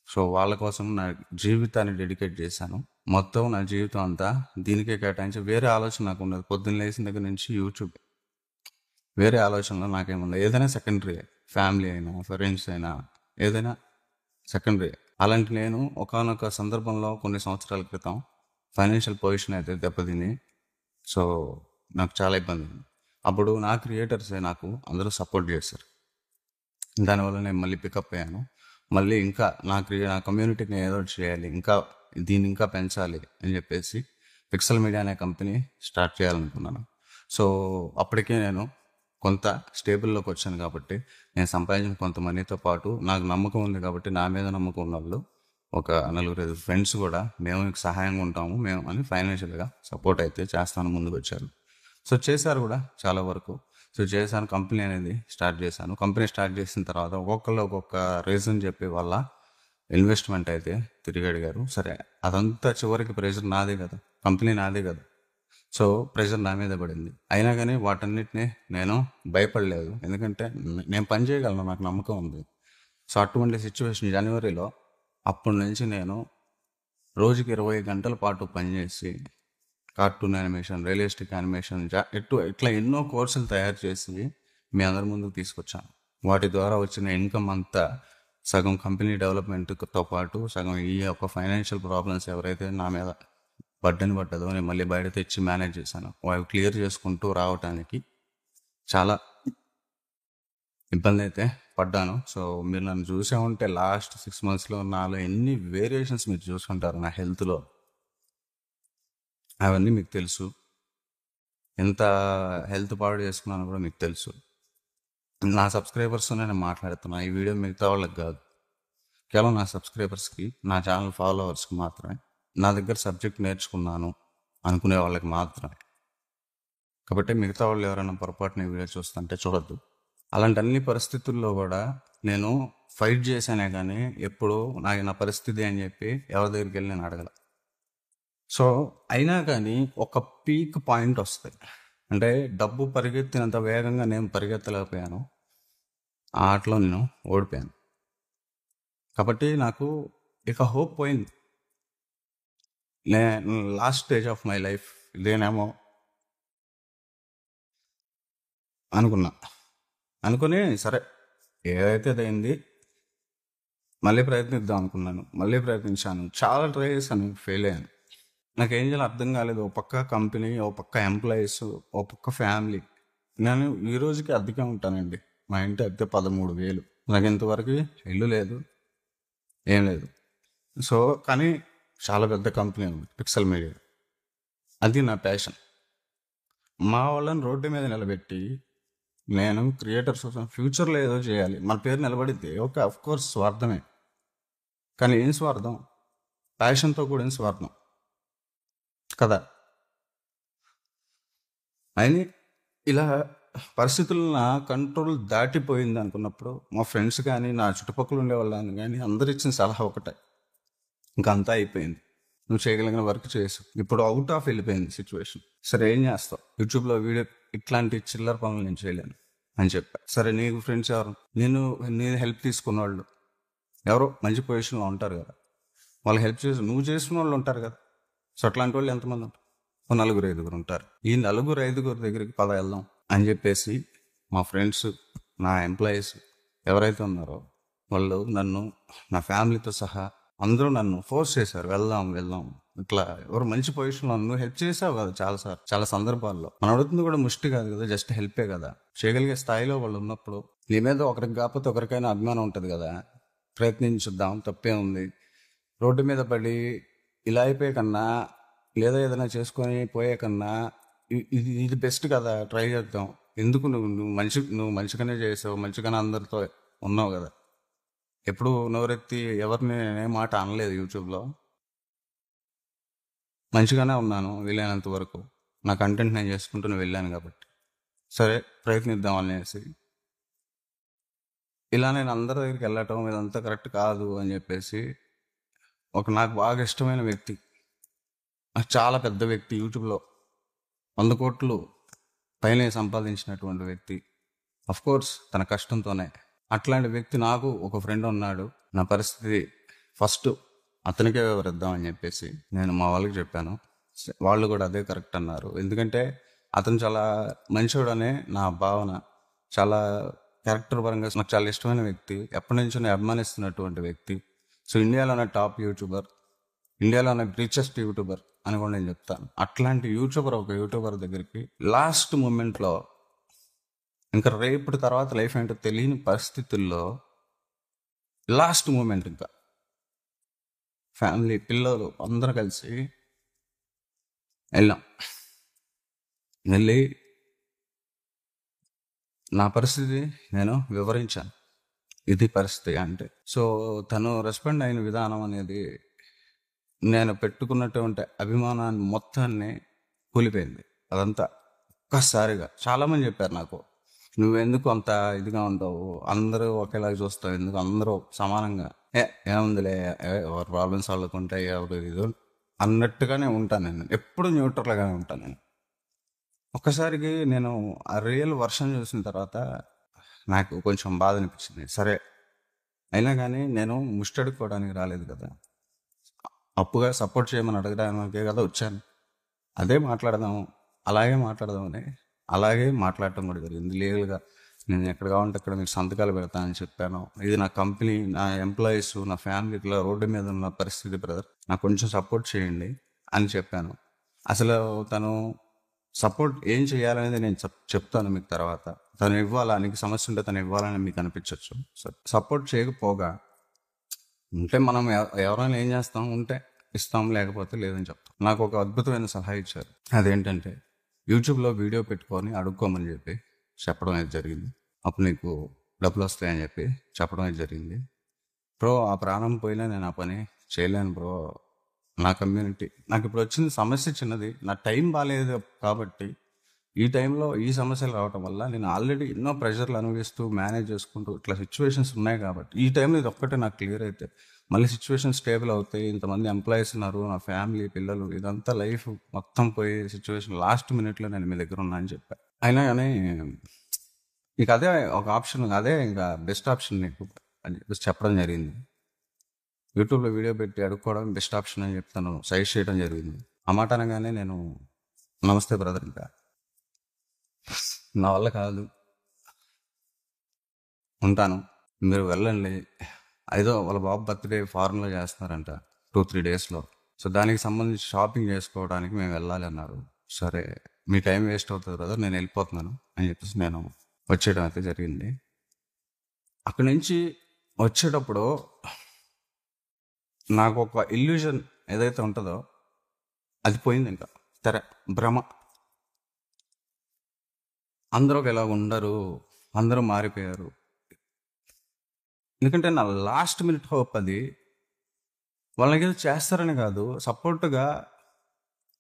సో వాళ్ళ కోసం నా జీవితాన్ని డెడికేట్ చేశాను. మొత్తం నా జీవితం అంతా దీనికే కేటాయించి వేరే ఆలోచన నాకు ఉండదు. పొద్దున్న లేచిన దగ్గర నుంచి యూట్యూబ్, వేరే ఆలోచనలో నాకేముండదు. ఏదైనా సెకండరీ, ఫ్యామిలీ అయినా ఫ్రెండ్స్ అయినా ఏదైనా సెకండరీ. అలాంటి నేను ఒకానొక సందర్భంలో కొన్ని సంవత్సరాల క్రితం ఫైనాన్షియల్ పొజిషన్ అయితే దెబ్బతిని, సో నాకు చాలా ఇబ్బంది ఉంది. అప్పుడు నా క్రియేటర్సే నాకు అందరూ సపోర్ట్ చేశారు. దానివల్ల నేను మళ్ళీ పికప్ అయ్యాను. మళ్ళీ ఇంకా నా కమ్యూనిటీని ఏదో చేయాలి, దీన్ని ఇంకా పెంచాలి అని చెప్పేసి పిక్సెల్ మీడియా అనే కంపెనీ స్టార్ట్ చేయాలనుకున్నాను. సో అప్పటికే నేను కొంత స్టేబుల్లోకి వచ్చాను కాబట్టి నేను సంపాదించిన కొంత మనీతో పాటు నాకు నమ్మకం ఉంది కాబట్టి నా మీద నమ్మకం ఉన్న వాళ్ళు ఒక 4-5 ఫ్రెండ్స్ కూడా మేము మీకు సహాయంగా ఉంటాము మేము అని ఫైనాన్షియల్గా సపోర్ట్ అయితే చేస్తాను ముందుకు వచ్చారు. సో చేశారు కూడా చాలా వరకు. సో చేశాను, కంపెనీ అనేది స్టార్ట్ చేశాను. కంపెనీ స్టార్ట్ చేసిన తర్వాత ఒక్కొక్కరు ఒక్కొక్క రీజన్ చెప్పి వాళ్ళ ఇన్వెస్ట్మెంట్ అయితే తిరిగి అడిగారు. సరే అదంతా చివరికి ప్రెజర్ నాదే కదా, కంపెనీ నాదే కదా. సో ప్రెజర్ నా మీద పడింది. అయినా కానీ వాటన్నిటిని నేను భయపడలేదు, ఎందుకంటే నేను పని చేయగలను, నాకు నమ్మకం ఉంది. సో అటువంటి సిచ్యువేషన్ జనవరిలో అప్పటి నుంచి నేను రోజుకి 20 గంటల పాటు పనిచేసి కార్టూన్ యానిమేషన్, రియలిస్టిక్ యానిమేషన్ ఇట్లా ఎన్నో కోర్సులు తయారు చేసి మీ అందరి ముందుకు తీసుకొచ్చాను. వాటి ద్వారా వచ్చిన ఇన్కమ్ అంతా సగం కంపెనీ డెవలప్మెంట్తో పాటు సగం ఈ యొక్క ఫైనాన్షియల్ ప్రాబ్లమ్స్ ఎవరైతే నా మీద బడ్డని పడ్డదో నేను మళ్ళీ బయట తెచ్చి మేనేజ్ చేశాను. అవి క్లియర్ చేసుకుంటూ రావటానికి చాలా ఇబ్బంది అయితే పడ్డాను. సో మీరు నన్ను చూసే ఉంటే లాస్ట్ 6 monthsలో నాలో ఎన్ని వేరియేషన్స్ మీరు చూసుకుంటారు నా హెల్త్లో, అవన్నీ మీకు తెలుసు. ఎంత హెల్త్ పాడు చేసుకున్నాను కూడా మీకు తెలుసు. నా సబ్స్క్రైబర్స్తో నేను మాట్లాడుతున్నా. ఈ వీడియో మిగతా వాళ్ళకి కాదు, కేవలం నా సబ్స్క్రైబర్స్కి, నా ఛానల్ ఫాలోవర్స్కి మాత్రమే. నా దగ్గర సబ్జెక్ట్ నేర్చుకున్నాను అనుకునే వాళ్ళకి మాత్రమే. కాబట్టి మిగతా వాళ్ళు ఎవరైనా పొరపాటున ఈ వీడియో చూస్తుంటే చూడొద్దు. అలాంటి అన్ని పరిస్థితుల్లో కూడా నేను ఫైట్ చేశానే కానీ ఎప్పుడు నా పరిస్థితి అని చెప్పి ఎవరి దగ్గరికి వెళ్ళి నేను అడగల. సో అయినా కానీ ఒక పీక్ పాయింట్ వస్తుంది, అంటే డబ్బు పరిగెత్తినంత వేగంగా నేను పరిగెత్తలేకపోయాను. ఆ ఆటలో నేను ఓడిపోయాను. కాబట్టి నాకు ఇక హోప్ పోయింది. నేను last stage of my life ఇదేనేమో అనుకుని సరే ఏదైతే అదైంది, మళ్ళీ ప్రయత్నిద్దాం అనుకున్నాను. మళ్ళీ ప్రయత్నించాను, చాలా ట్రై చేశాను, ఫెయిల్ అయ్యాను. నాకేం చేయాలో అర్థం కాలేదు. ఓ పక్క కంపెనీ, ఓ పక్క ఎంప్లాయీస్, ఓ పక్క ఫ్యామిలీ. నేను ఈ రోజుకి అద్దెగా ఉంటానండి. మా ఇంటి అద్దె 13,000. నాకు ఇంతవరకు ఇల్లు లేదు, ఏం లేదు. సో కానీ చాలా పెద్ద కంపెనీ ఉంది పిక్సెల్ మీడియా. అది నా ప్యాషన్. మా వాళ్ళని రోడ్డు మీద నిలబెట్టి నేను క్రియేటర్స్ ఫ్యూచర్లో ఏదో చేయాలి, మన పేరు నిలబడితే ఓకే, అఫ్ కోర్స్ స్వార్థమే. కానీ ఏం స్వార్థం? ప్యాషన్తో కూడిన స్వార్థం కదా. అయినా ఇలా పరిస్థితులు నా కంట్రోల్ దాటిపోయింది అనుకున్నప్పుడు మా ఫ్రెండ్స్ కానీ నా చుట్టుపక్కల ఉండే వాళ్ళని కానీ అందరు ఇచ్చిన సలహా ఒకటే, ఇంకా అంతా అయిపోయింది, నువ్వు చేయగలిగిన వర్క్ చేసు, ఇప్పుడు అవుట్ ఆఫ్ వెళ్ళిపోయింది సిచ్యువేషన్. సరే ఏం చేస్తావు, యూట్యూబ్లో వీడియో ఇట్లాంటి చిల్లర పనులు నేను చేయలేను అని చెప్పా. సరే నీకు ఫ్రెండ్స్ ఎవరు, నేను హెల్ప్ తీసుకున్న వాళ్ళు ఎవరో మంచి పొజిషన్లో ఉంటారు కదా, వాళ్ళు హెల్ప్ చేసి నువ్వు చేసుకున్న వాళ్ళు ఉంటారు కదా. సో అట్లాంటి వాళ్ళు ఎంతమంది ఉంటారు? 4-5 ఉంటారు. ఈ 4-5 దగ్గరికి పద వెళ్దాం అని చెప్పేసి మా ఫ్రెండ్స్, నా ఎంప్లాయీస్ ఎవరైతే ఉన్నారో వాళ్ళు నన్ను, నా ఫ్యామిలీతో సహా అందరూ నన్ను ఫోర్స్ చేశారు, వెళ్దాం ఇట్లా. ఎవరు మంచి పొజిషన్లో నువ్వు హెల్ప్ చేసావు కదా చాలా సందర్భాల్లో. మనం అడుగుతుంది కూడా ముష్టి కాదు కదా, జస్ట్ హెల్పే కదా. చేయగలిగే స్థాయిలో వాళ్ళు ఉన్నప్పుడు నీ మీద ఒకరికి కాకపోతే ఒకరికైనా అభిమానం ఉంటుంది కదా, ప్రయత్నించుద్దాం, తప్పే ఉంది. రోడ్డు మీద పడి ఇలా అయిపోయే కన్నా, లేదా ఏదైనా చేసుకొని పోయే కన్నా ఇది ఇది బెస్ట్ కదా, ట్రై చేద్దాం. ఎందుకు నువ్వు మంచిగానే చేసావు, మంచిగానే అందరితో ఉన్నావు కదా. ఎప్పుడు నోరెత్తి ఎవరిని నేనే మాట అనలేదు యూట్యూబ్లో. మంచిగానే ఉన్నాను వీలైనంత వరకు. నా కంటెంట్ నేను చేసుకుంటూనే వెళ్ళాను కాబట్టి సరే ప్రయత్నిద్దాం అనేసి. ఇలా నేను అందరి దగ్గరికి వెళ్ళటం ఇదంతా కరెక్ట్ కాదు అని చెప్పేసి నాకు బాగా ఇష్టమైన వ్యక్తి, నాకు చాలా పెద్ద వ్యక్తి, యూట్యూబ్లో 100 కోట్లు పైన సంపాదించినటువంటి వ్యక్తి, కోర్స్ తన కష్టంతోనే. అట్లాంటి వ్యక్తి నాకు ఒక ఫ్రెండ్ ఉన్నాడు. నా పరిస్థితి ఫస్ట్ అతనికే వివరిద్దామని చెప్పేసి నేను మా వాళ్ళకి చెప్పాను. వాళ్ళు కూడా అదే కరెక్ట్ అన్నారు. ఎందుకంటే అతను చాలా మంచోడనే నా భావన. చాలా క్యారెక్టర్ పరంగా నాకు చాలా ఇష్టమైన వ్యక్తి, ఎప్పటి నుంచో నేను అభిమానిస్తున్నటువంటి వ్యక్తి. సో ఇండియాలోనే టాప్ యూట్యూబర్, ఇండియాలోనే రిచెస్ట్ యూట్యూబర్ అని కూడా నేను చెప్తాను. అట్లాంటి ఒక యూట్యూబర్ దగ్గరికి లాస్ట్ మూమెంట్లో, ఇంకా రేపటి తర్వాత లైఫ్ ఏంటో తెలియని పరిస్థితుల్లో లాస్ట్ మూమెంట్, ఇంకా ఫ్యామిలీ పిల్లలు అందరూ కలిసి వెళ్ళాం. వెళ్ళి నా పరిస్థితి నేను వివరించాను, ఇది పరిస్థితి అంటే. సో తను రెస్పాండ్ అయిన విధానం అనేది నేను పెట్టుకున్నటువంటి అభిమానాన్ని మొత్తాన్ని కూలిపోయింది. అదంతా ఒక్కసారిగా చాలామంది చెప్పారు నాకు, నువ్వెందుకు అంత ఇదిగా ఉంటావు, అందరూ ఒకేలాగా చూస్తావు, ఎందుకు అందరూ సమానంగా, ఏముందిలే, ఎవరు ప్రాబ్లమ్స్ వాళ్ళకుంటాయి, ఎవరు ఇది అన్నట్టుగానే ఉంటాను నేను. ఎప్పుడు న్యూట్రల్గానే ఉంటాను నేను. ఒక్కసారికి నేను ఆ రియల్ వర్షన్ చూసిన తర్వాత నాకు కొంచెం బాధ అనిపించింది. సరే అయినా కానీ నేను ముష్టడుకోవడానికి రాలేదు కదా, అప్పుగా సపోర్ట్ చేయమని అడగడానికే కదా వచ్చాను. అదే మాట్లాడదాము, అలాగే మాట్లాడదామని అలాగే మాట్లాడటం కూడా జరిగింది. లీగల్గా నేను ఎక్కడ కావాలంటే అక్కడ మీకు సంతకాలు పెడతానని చెప్పాను. ఇది నా కంపెనీ, నా ఎంప్లాయీస్, నా ఫ్యామిలీ ఇట్లా రోడ్డు మీద ఉన్న పరిస్థితి బ్రదర్, నాకు కొంచెం సపోర్ట్ చేయండి అని చెప్పాను. అసలు తను సపోర్ట్ ఏం చేయాలనేది నేను చెప్తాను మీకు తర్వాత. తను ఇవ్వాలా, నీకు సమస్య ఉంటే తను ఇవ్వాలని మీకు అనిపించవచ్చు. సపోర్ట్ చేయకపోగా ఉంటే మనం ఎవరైనా ఏం చేస్తాం, ఉంటే ఇస్తాం, లేకపోతే లేదని చెప్తాం. నాకు ఒక అద్భుతమైన సలహా ఇచ్చారు. అదేంటంటే యూట్యూబ్లో వీడియో పెట్టుకొని అడుక్కోమని చెప్పి చెప్పడం అనేది జరిగింది. అప్పుడు నీకు డబ్బులు వస్తాయని చెప్పి చెప్పడం అనేది జరిగింది. బ్రో ఆ ప్రాణం పోయినా నేను ఆ పని చేయలేను బ్రో. నా కమ్యూనిటీ, నాకు ఇప్పుడు వచ్చిన సమస్య చిన్నది, నా టైం బాగాలేదు కాబట్టి ఈ టైంలో ఈ సమస్యలు రావటం వల్ల నేను ఆల్రెడీ ఎన్నో ప్రెషర్లు అనుభవిస్తూ మేనేజ్ చేసుకుంటూ ఇట్లా సిచ్యువేషన్స్ ఉన్నాయి కాబట్టి ఈ టైంలో ఇది ఒక్కటే నాకు క్లియర్ అయితే మళ్ళీ సిచ్యువేషన్ స్టేబుల్ అవుతాయి. ఇంతమంది ఎంప్లాయీస్ ఉన్నారు, నా ఫ్యామిలీ, పిల్లలు, ఇదంతా లైఫ్ మొత్తం పోయే సిచ్యువేషన్ లాస్ట్ మినిట్లో నేను మీ దగ్గర ఉన్నా అని చెప్పాను. అయినా కానీ నీకు అదే ఒక ఆప్షన్, అదే ఇంకా బెస్ట్ ఆప్షన్ నీకు అని చెప్పేసి చెప్పడం జరిగింది. యూట్యూబ్లో వీడియో పెట్టి అడుక్కోవడం బెస్ట్ ఆప్షన్ అని చెప్తాను, సజెస్ట్ చేయడం జరిగింది. ఆ మాట అనగానే నేను నమస్తే బ్రదర్, ఇంకా నా వల్ల కాదు, ఉంటాను, మీరు వెళ్ళండి. ఏదో వాళ్ళ బాబు బర్త్డే ఫారెన్లో చేస్తున్నారంట 2-3 డేస్లో. సో దానికి సంబంధించి షాపింగ్ చేసుకోవడానికి మేము వెళ్ళాలి అన్నారు. సరే మీ టైం వేస్ట్ అవుతుంది బ్రదర్, నేను వెళ్ళిపోతున్నాను అని చెప్పేసి నేను వచ్చేయడం అయితే జరిగింది. అక్కడి నుంచి వచ్చేటప్పుడు నాకు ఒక ఇల్యూజన్ ఏదైతే ఉంటుందో అది పోయింది. ఇంకా భ్రమ, అందరూ ఎలా ఉండరు, అందరూ మారిపోయారు. ఎందుకంటే నా లాస్ట్ మినిట్ హోప్ అది. వాళ్ళకి ఏదో చేస్తారని కాదు, సపోర్ట్గా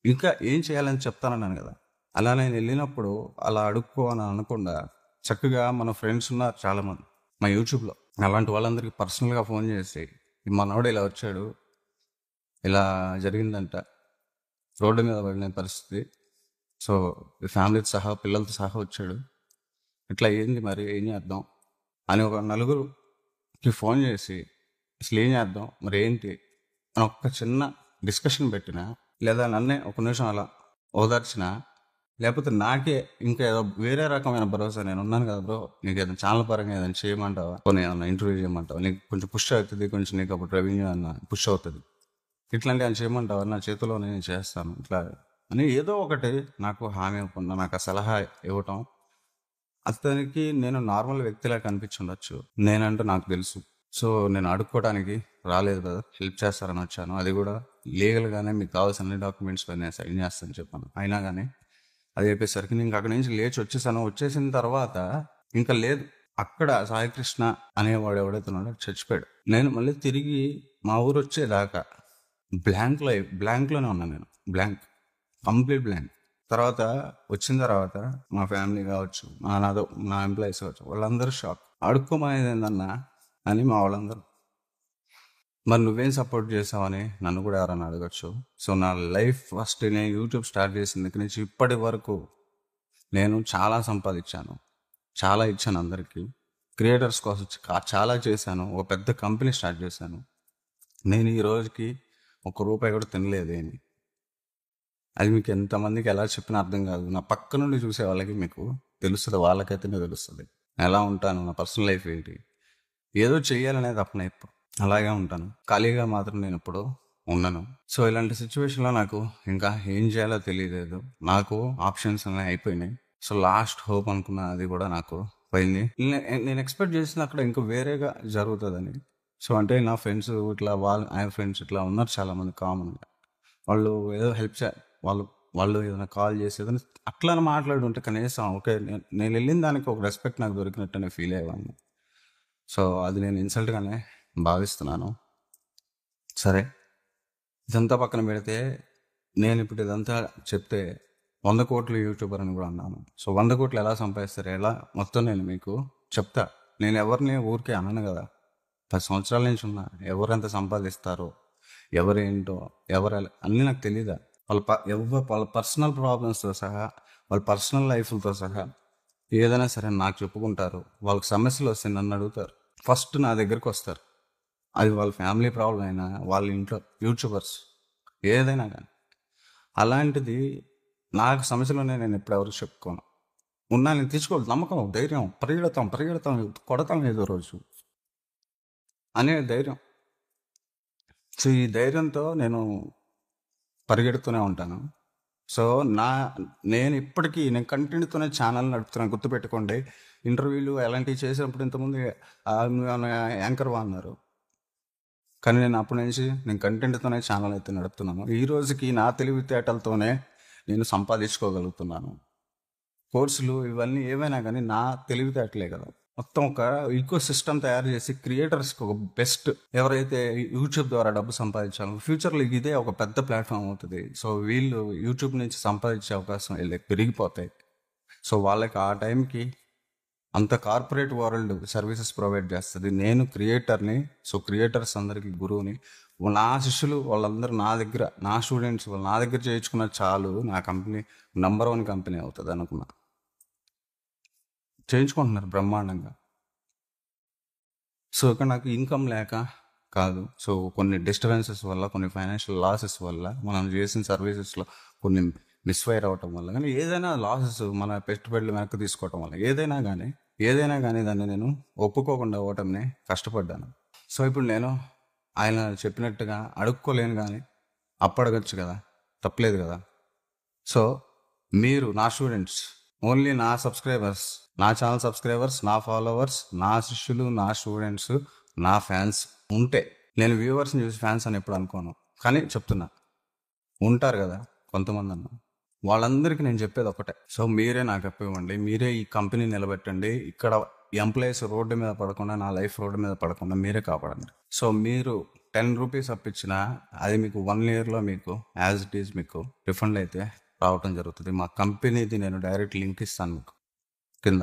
ఇంకా ఏం చేయాలని చెప్తానన్నాను కదా. అలా నేను వెళ్ళినప్పుడు అలా అడుక్కో అని అనకుండా చక్కగా మన ఫ్రెండ్స్ ఉన్నారు చాలామంది మా యూట్యూబ్లో, అలాంటి వాళ్ళందరికీ పర్సనల్గా ఫోన్ చేసి మనోడు ఇలా వచ్చాడు, ఇలా జరిగిందంట, రోడ్డు మీద పడిన పరిస్థితి, సో ఫ్యామిలీతో సహా పిల్లలతో సహా వచ్చాడు, ఇట్లా ఏంది మరి ఏం చేద్దాం అని ఒక 4కి ఫోన్ చేసి అసలు ఏం చేద్దాం మరి ఏంటి అని ఒక చిన్న డిస్కషన్ పెట్టినా, లేదా నన్నే ఒక నిమిషం అలా ఓదార్చినా, లేకపోతే నాకే ఇంకా ఏదో వేరే రకమైన భరోసా, నేను ఉన్నాను కదా బ్రో, నీకు ఏదైనా ఛానల్ పరంగా ఏదైనా చేయమంటావా, కొన్ని ఏదైనా ఇంటర్వ్యూ చేయమంటావా, నీకు కొంచెం పుష్ అవుతుంది, కొంచెం నీకు అప్పుడు రెవెన్యూ అన్న పుష్ అవుతుంది, ఇట్లాంటివి అని చేయమంటావా, నా చేతిలో నేను చేస్తాను ఇట్లా అని ఏదో ఒకటి నాకు హామీ ఇవ్వకుండా నాకు ఆ సలహా ఇవ్వటం అతనికి నేను నార్మల్ వ్యక్తిలా కనిపించుండొచ్చు, నేనంటూ నాకు తెలుసు. సో నేను అడుక్కోవడానికి రాలేదు కదా, హెల్ప్ చేస్తారని వచ్చాను. అది కూడా లీగల్గానే మీకు కావాల్సిన అన్ని డాక్యుమెంట్స్ నేను సైన్ చేస్తాను చెప్పాను. అయినా కానీ అది చెప్పేసరికి నేను అక్కడి నుంచి లేచి వచ్చేసాను. వచ్చేసిన తర్వాత ఇంకా లేదు, అక్కడ సాయికృష్ణ అనేవాడు ఎవడైతే ఉన్నాడో చచ్చిపోయాడు. నేను మళ్ళీ తిరిగి మా ఊరు వచ్చేదాకా బ్లాంక్లోనే ఉన్నాను నేను, కంప్లీట్ బ్లాంక్. తర్వాత వచ్చిన తర్వాత మా ఫ్యామిలీ కావచ్చు, నా ఎంప్లాయీస్ కావచ్చు, వాళ్ళందరూ షాక్. అడుక్కోమనేది ఏందన్నా అని మా వాళ్ళందరూ. మరి నువ్వేం సపోర్ట్ చేసావని నన్ను కూడా ఎవరైనా అడగచ్చు. సో నా లైఫ్ ఫస్ట్ నేను యూట్యూబ్ స్టార్ట్ చేసిన దగ్గర నుంచి ఇప్పటి వరకు నేను చాలా సంపాదించాను, చాలా ఇచ్చాను అందరికీ. క్రియేటర్స్ కోసం చాలా చేశాను. ఒక పెద్ద కంపెనీ స్టార్ట్ చేశాను. నేను ఈ రోజుకి ₹1 కూడా తినలేదేమి. అది మీకు ఎంతమందికి ఎలా చెప్పినా అర్థం కాదు. నా పక్క నుండి చూసే వాళ్ళకి మీకు తెలుస్తుంది, వాళ్ళకైతేనే తెలుస్తుంది ఎలా ఉంటాను, నా పర్సనల్ లైఫ్ ఏంటి. ఏదో చెయ్యాలనేది తప్పన ఎప్పుడు అలాగే ఉంటాను, ఖాళీగా మాత్రం నేను ఎప్పుడు ఉండను. సో ఇలాంటి సిచ్యువేషన్లో నాకు ఇంకా ఏం చేయాలో తెలియలేదు. నాకు ఆప్షన్స్ అన్నీ అయిపోయినాయి. సో లాస్ట్ హోప్ అనుకున్న అది కూడా నాకు పోయింది. నేను ఎక్స్పెక్ట్ చేసిన అక్కడ ఇంకా వేరేగా జరుగుతుందని. సో అంటే నా ఫ్రెండ్స్ ఇట్లా ఆయన ఫ్రెండ్స్ ఇట్లా ఉన్నారు చాలామంది కామన్గా. వాళ్ళు ఏదో హెల్ప్ వాళ్ళు ఏదైనా కాల్ చేసి ఏదైనా అట్లా మాట్లాడుంటే కనీసం ఓకే, నేను వెళ్ళిన దానికి ఒక రెస్పెక్ట్ నాకు దొరికినట్టునే ఫీల్ అయ్యేవాడిని. సో అది నేను ఇన్సల్ట్గానే భావిస్తున్నాను. సరే, ఇదంతా పక్కన పెడితే నేను ఇప్పుడు ఇదంతా చెప్తే 100 కోట్లు యూట్యూబర్ అని కూడా అన్నాను. సో 100 కోట్లు ఎలా సంపాదిస్తారు, ఎలా మొత్తం నేను మీకు చెప్తా. నేను ఎవరిని ఊరికే అన్నాను కదా, 10 సంవత్సరాల నుంచి ఉన్నా. ఎవరెంత సంపాదిస్తారో, ఎవరేంటో, అన్నీ నాకు తెలీదా. వాళ్ళ పర్సనల్ ప్రాబ్లమ్స్తో సహా, వాళ్ళ పర్సనల్ లైఫ్లతో సహా ఏదైనా సరే నాకు చెప్పుకుంటారు. వాళ్ళకి సమస్యలు వస్తే నన్ను అడుగుతారు, ఫస్ట్ నా దగ్గరికి వస్తారు. అది వాళ్ళ ఫ్యామిలీ ప్రాబ్లం అయినా, వాళ్ళ ఇంట్లో యూట్యూబర్స్ ఏదైనా కానీ. అలాంటిది నాకు సమస్యలోనే నేను ఎప్పుడు ఎవరికి చెప్పుకోను. నేను తీసుకోవాలి నమ్మకం, ధైర్యం, పరిగెడతాం కొడతాం ఏదో రోజు అనే ధైర్యం. సో ఈ ధైర్యంతో నేను పరిగెడుతూనే ఉంటాను. సో నేను ఇప్పటికీ కంటెంట్తోనే ఛానల్ నడుపుతున్నాను. గుర్తుపెట్టుకోండి, ఇంటర్వ్యూలు అలాంటివి చేసినప్పుడు ఇంతకుముందు యాంకర్వా అన్నారు, కానీ నేను అప్పటి నుంచి నేను కంటెంట్తోనే ఛానల్ అయితే నడుపుతున్నాను. ఈ రోజుకి నా తెలివితేటలతోనే నేను సంపాదించుకోగలుగుతున్నాను. కోర్సులు ఇవన్నీ ఏవైనా కానీ నా తెలివితేటలే కదా. మొత్తం ఒక ఈకో సిస్టమ్ తయారు చేసి క్రియేటర్స్కి ఒక బెస్ట్, ఎవరైతే యూట్యూబ్ ద్వారా డబ్బు సంపాదించాలో ఫ్యూచర్లో ఇదే ఒక పెద్ద ప్లాట్ఫామ్ అవుతుంది. సో వీళ్ళు యూట్యూబ్ నుంచి సంపాదించే అవకాశం పెరిగిపోతాయి. సో వాళ్ళకి ఆ టైంకి అంత కార్పొరేట్ వరల్డ్ సర్వీసెస్ ప్రొవైడ్ చేస్తుంది. నేను క్రియేటర్ని, సో క్రియేటర్స్ అందరికీ గురువుని. నా శిష్యులు వాళ్ళందరూ నా దగ్గర, నా స్టూడెంట్స్ వాళ్ళు నా దగ్గర చేయించుకున్న చాలు, నా కంపెనీ నంబర్ 1 కంపెనీ అవుతుంది అనుకున్నా. చేయించుకుంటున్నారు బ్రహ్మాండంగా. సో ఇక్కడ నాకు ఇన్కమ్ లేక కాదు, సో కొన్ని డిస్టర్బెన్సెస్ వల్ల, కొన్ని ఫైనాన్షియల్ లాసెస్ వల్ల, మనం చేసిన సర్వీసెస్లో కొన్ని మిస్ఫైర్ అవ్వటం వల్ల, కానీ ఏదైనా లాసెస్ మన పెట్టుబడులు వెనక్కి తీసుకోవటం వల్ల, ఏదైనా కానీ దాన్ని నేను ఒప్పుకోకుండా అవ్వటంనే కష్టపడ్డాను. సో ఇప్పుడు నేను ఆయన చెప్పినట్టుగా అడుక్కోలేను, కానీ అడగచ్చు కదా, తప్పలేదు కదా. సో మీరు నా స్టూడెంట్స్, ఓన్లీ నా సబ్స్క్రైబర్స్, నా ఛానల్ సబ్స్క్రైబర్స్, నా ఫాలోవర్స్, నా శిష్యులు, నా స్టూడెంట్స్, నా ఫ్యాన్స్ ఉంటే, నేను వ్యూవర్స్ని చూసి ఫ్యాన్స్ అని ఎప్పుడు అనుకోను, కానీ చెప్తున్నా ఉంటారు కదా కొంతమంది అన్న, వాళ్ళందరికీ నేను చెప్పేది ఒకటే. సో మీరే నాకు ఇవ్వండి, మీరే ఈ కంపెనీ నిలబెట్టండి. ఇక్కడ ఎంప్లాయీస్ రోడ్డు మీద పడకుండా, నా లైఫ్ రోడ్డు మీద పడకుండా మీరే కాపాడండి. సో మీరు 10 రూపీస్ అప్పించినా అది మీకు 1 ఇయర్లో మీకు యాజ్ ఇట్ ఈజ్ మీకు రిఫండ్ అయితే రావటం జరుగుతుంది. మా కంపెనీది నేను డైరెక్ట్ లింక్ ఇస్తాను మీకు కింద,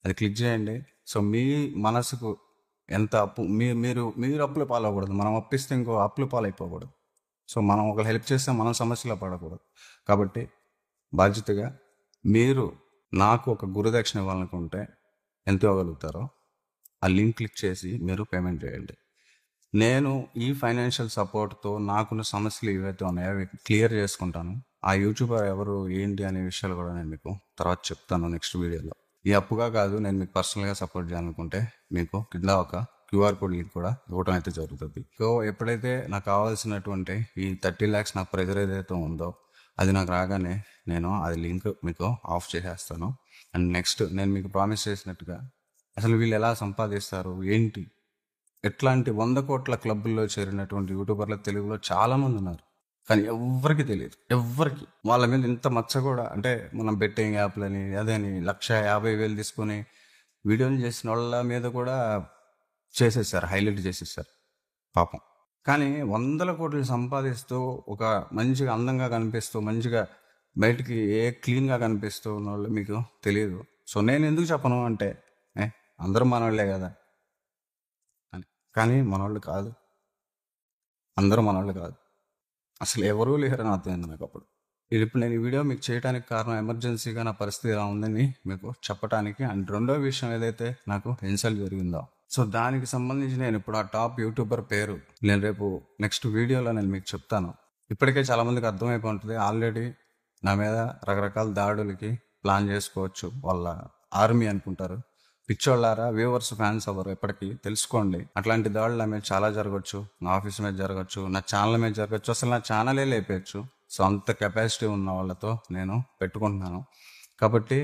అది క్లిక్ చేయండి. సో మీ మనసుకు ఎంత అప్పు, మీరు అప్పుల పాలవకూడదు. మనం అప్పిస్తే ఇంకో అప్పుల పాలైపోకూడదు. సో మనం ఒకరు హెల్ప్ చేస్తే మనం సమస్యలో పడకూడదు. కాబట్టి బాధ్యతగా మీరు నాకు ఒక గురుదక్షిణ ఇవ్వాలనుకుంటే ఎంత ఇవ్వగలుగుతారో ఆ లింక్ క్లిక్ చేసి మీరు పేమెంట్ చేయండి. నేను ఈ ఫైనాన్షియల్ సపోర్ట్తో నాకున్న సమస్యలు ఏవైతే ఉన్నాయో అవి క్లియర్ చేసుకుంటాను. ఆ యూట్యూబర్ ఎవరు ఏంటి అనే విషయాలు కూడా నేను మీకు తర్వాత చెప్తాను నెక్స్ట్ వీడియోలో. ఈ అప్పుగా కాదు, నేను మీకు పర్సనల్గా సపోర్ట్ చేయాలనుకుంటే మీకు కింద ఒక QR కోడ్ లింక్ కూడా ఇవ్వడం అయితే జరుగుతుంది. సో ఎప్పుడైతే నాకు కావాల్సినటువంటి ఈ 30 lakhs నాకు ప్రెజర్ ఏదైతే ఉందో అది నాకు రాగానే నేను అది లింక్ మీకు ఆఫ్ చేసేస్తాను. అండ్ నెక్స్ట్ నేను మీకు ప్రామిస్ చేసినట్టుగా అసలు వీళ్ళు ఎలా సంపాదిస్తారు ఏంటి, ఎట్లాంటి 100 కోట్ల క్లబ్బుల్లో చేరినటువంటి యూట్యూబర్లు తెలుగులో చాలామంది ఉన్నారు, కానీ ఎవ్వరికి తెలియదు. ఎవ్వరికి వాళ్ళ మీద ఇంత మచ్చ కూడా, అంటే మనం బెట్టింగ్ యాప్లని అదని 1,50,000 తీసుకొని వీడియోలు చేసిన వాళ్ళ మీద కూడా చేసేసారు, హైలైట్ చేసేసారు పాపం. కానీ 100 కోట్లు సంపాదిస్తూ ఒక మంచిగా అందంగా కనిపిస్తూ మంచిగా బయటికి క్లీన్గా కనిపిస్తూ ఉన్న వాళ్ళు మీకు తెలియదు. సో నేను ఎందుకు చెప్పను అంటే అందరూ మనవాళ్ళే కదా అని. కానీ మనవాళ్ళు కాదు, అందరూ మనవాళ్ళు కాదు, అసలు ఎవరూ లేరని అర్థమైంది నాకు అప్పుడు. ఇప్పుడు నేను ఈ వీడియో మీకు చేయడానికి కారణం ఎమర్జెన్సీగా నా పరిస్థితి ఎలా ఉందని మీకు చెప్పడానికి. అండ్ రెండో విషయం ఏదైతే నాకు ఇన్సల్ట్ జరిగిందో, సో దానికి సంబంధించి నేను ఇప్పుడు ఆ టాప్ యూట్యూబర్ పేరు నేను రేపు నెక్స్ట్ వీడియోలో నేను మీకు చెప్తాను. ఇప్పటికే చాలామందికి అర్థమైపోయి ఉంటుంది, ఆల్రెడీ నా మీద రకరకాల దాడులకి ప్లాన్ చేసుకోవచ్చు, వాళ్ళ ఆర్మీ అనుకుంటారు. పిచ్చోళ్ళారా, వ్యూవర్స్, ఫ్యాన్స్ అవ్వరు, ఎప్పటికీ తెలుసుకోండి. అట్లాంటి దాడులు నా మీద చాలా జరగచ్చు, నా ఆఫీస్ మీద జరగచ్చు, నా ఛానల్ మీద జరగచ్చు, అసలు నా ఛానలే లేపేయచ్చు. సో అంత కెపాసిటీ ఉన్న వాళ్ళతో నేను పెట్టుకుంటున్నాను. కాబట్టి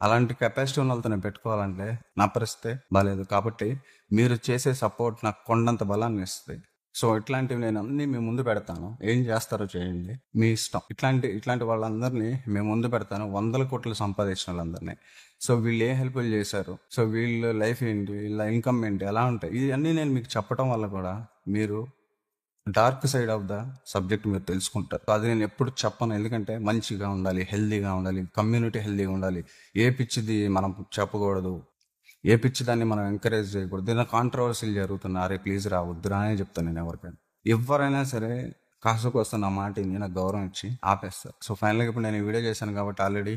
అలాంటి కెపాసిటీ ఉన్న వాళ్ళతో నేను పెట్టుకోవాలంటే నా పరిస్థితి బాగాలేదు. కాబట్టి మీరు చేసే సపోర్ట్ నాకు కొండంత బలాన్ని ఇస్తుంది. సో ఇట్లాంటివి నేను అన్నీ మీ ముందు పెడతాను, ఏం చేస్తారో చేయండి, మీ ఇష్టం. ఇట్లాంటి వాళ్ళందరినీ మేము ముందు పెడతాను, 100 కోట్లు సంపాదించిన వాళ్ళందరినీ. సో వీళ్ళు ఏ హెల్ప్లు చేశారు, సో వీళ్ళ లైఫ్ ఏంటి, వీళ్ళ ఇన్కమ్ ఏంటి, ఎలా ఉంటాయి, ఇవన్నీ నేను మీకు చెప్పడం వల్ల కూడా మీరు dark side of the subject మీరు తెలుసుకుంటారు. అది నేను ఎప్పుడు చెప్పను, ఎందుకంటే మంచిగా ఉండాలి, హెల్దీగా ఉండాలి, కమ్యూనిటీ హెల్దీగా ఉండాలి. ఏ పిచ్చిది మనం చెప్పకూడదు, ఏ పిచ్చి దాన్ని మనం ఎంకరేజ్ చేయకూడదు. ఏదైనా కాంట్రవర్సీలు జరుగుతున్నా ప్లీజ్ రావద్దురా అనే చెప్తాను నేను ఎవరికైనా. ఎవరైనా సరే కాసుకు వస్తున్న మాట నాకు గౌరవం ఇచ్చి ఆపేస్తారు. సో ఫైనల్గా ఇప్పుడు నేను ఈ వీడియో చేశాను కాబట్టి ఆల్రెడీ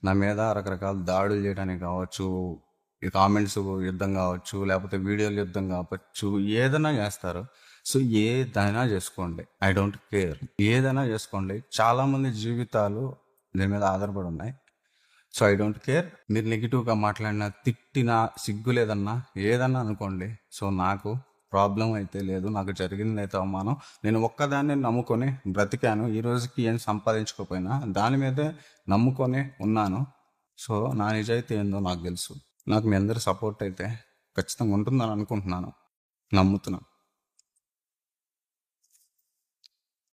నా మీద రకరకాల దాడులు చేయడానికి కావచ్చు, ఈ కామెంట్స్ యుద్ధం కావచ్చు, లేకపోతే వీడియోలు యుద్ధం కావచ్చు, ఏదైనా చేస్తారు. సో ఏదైనా చేసుకోండి, ఐ డోంట్ కేర్, ఏదైనా చేసుకోండి. చాలామంది జీవితాలు దీని మీద ఆధారపడి ఉన్నాయి. So I don't care. మీరు నెగిటివ్గా మాట్లాడినా, తిట్టినా, సిగ్గు లేదన్నా, ఏదన్నా అనుకోండి. సో నాకు ప్రాబ్లం అయితే లేదు, నాకు జరిగింది అయితే అవమానం. నేను ఒక్కదాన్ని నమ్ముకొని బ్రతికాను, ఈ రోజుకి ఏం సంపాదించుకోకపోయినా దాని మీదే నమ్ముకొని ఉన్నాను. సో నా నిజాయితీ ఏందో నాకు తెలుసు. నాకు మీ అందరి సపోర్ట్ అయితే ఖచ్చితంగా ఉంటుందని అనుకుంటున్నాను, నమ్ముతున్నాను.